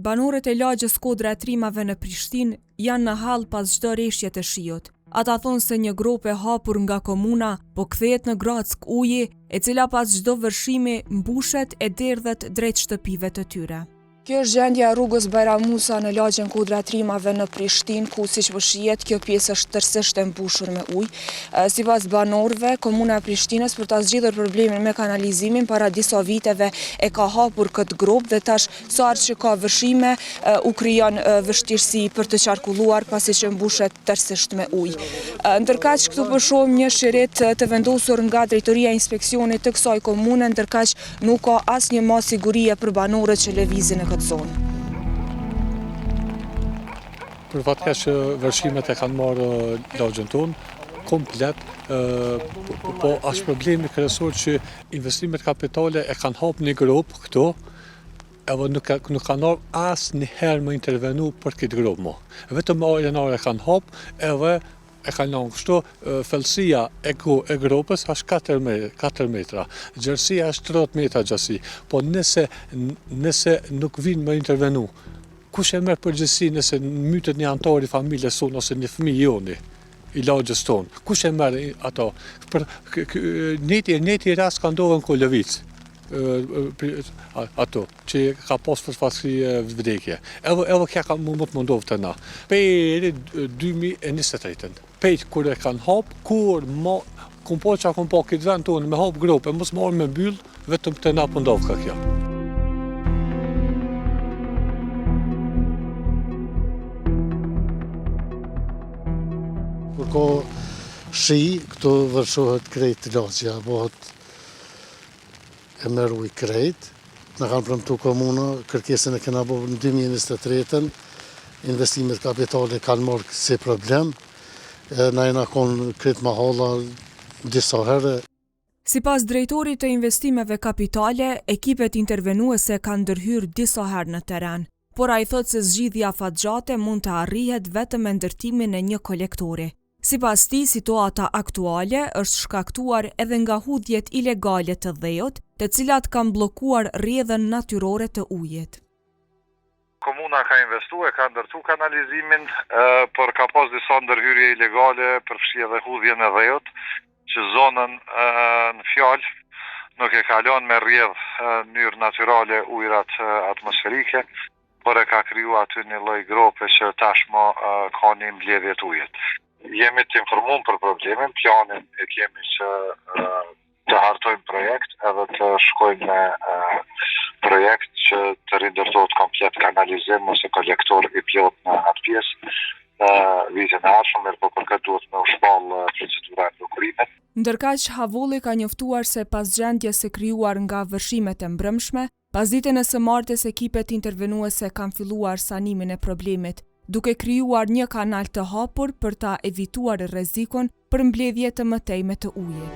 Banorët e lagjës Kodra e Trimave në Prishtinë janë në hall pas çdo reshje të shiut. Ata thonë se një grop e hapur nga komuna po kthehet në Grack uji, e cila pas çdo vërshimi mbushet e derdhet drejt shtëpive të tyre. Kjo është gjendja e rrugës Bajram Musa në lagjën Kodra e Trimave në Prishtinë, ku siç po shihet kjo pjesë është tërësisht e mbushur me ujë. Sipas banorëve, komuna e Prishtinës për ta zgjidhur problemin me kanalizimin para disa viteve e ka hapur këtë grop dhe tash sa herë që ka vërshime u krijon vështirësi për të qarkulluar pasi që mbushet tërësisht me ujë. Ndërkaq këtu po shohim një shirit të vendosur nga drejtoria e inspeksionit të kësaj komune, ndërkaq nuk ka asnjë mas sigurie për banorët që lëvizin në zonë. Për fatë që vërshimet e kanë marrë lagjën tonë, komplet, po është problemi kryesor që investimet kapitale e kanë hapë një grop këto, edhe nuk kanë ardhur asnjëherë më intervenu për këtë grop më. Vetëm arenare kanë hapë, edhe e kanë lanë kështu, thellësia e gropës është 4 metra, gjerësia është 30 metra gjasi, po nëse nuk vinë më intervenu, kush e merr përgjegjësinë nëse mytet një antar i familjes sonë ose një fëmijë joni i lagjës tonë, kush e merr ato? Për njëti rast ka ndodhur në Kolovicë, ato që ka pas përfaqësi vdekje. Edhe kja ka mund të ndodhë të na. Pejri 2023-ën. Pejt kur e kanë hapë, kur kom po këtë vend tonë me hapë grope, mos marrë me mbyll, vetëm të na po ndodhë ka kjo. Kur ka shi, këtu vërshohet krejt lagja, bëhet e merr ujë krejt. Në kanë premtu komuna, kërkesën e kena bërë në 2023-ën, investimet kapitale kanë marrë si problem, na jena konë krejt mahalla disa herë. Sipas drejtorit të investimeve kapitale, ekipet intervenuese kanë ndërhyrë disa herë në teren, por ai thotë se zgjidhja afatgjate mund të arrihet vetëm me ndërtimin e një kolektori. Sipas tij, situata aktuale është shkaktuar edhe nga hudhjet ilegale të dhejut, të cilat kanë bllokuar rrjedhën natyrore të ujit. Komuna ka investuar, ka ndërtu kanalizimin, por ka pas disa ndërhyrje ilegale përfshi edhe hudhjen e dhejut, që zonën në fjalë nuk e kalon me rrjedh në mënyrë natyrale ujrat atmosferike, por e ka kriju aty një lloj grope që tashmë ka një mbledhje të ujit. Jemi të informuar për problemin, planin e kemi që të hartojmë projekt edhe të shkojmë me projekt që të rindërtohet komplet kanalizim ose kolektor i plot në atë pjesë vitin e ardhshëm, por për këtë duhet me u shpall procedura e prokurimit. Ndërkaq Havolli ka njoftuar se pas gjendjes së krijuar nga vërshimet e mbrëmshme, pas ditën e së martes ekipet intervenuese kanë filluar sanimin e problemit, duke krijuar një kanal të hapur për ta evituar rrezikun për mbledhje të mëtejme të ujit.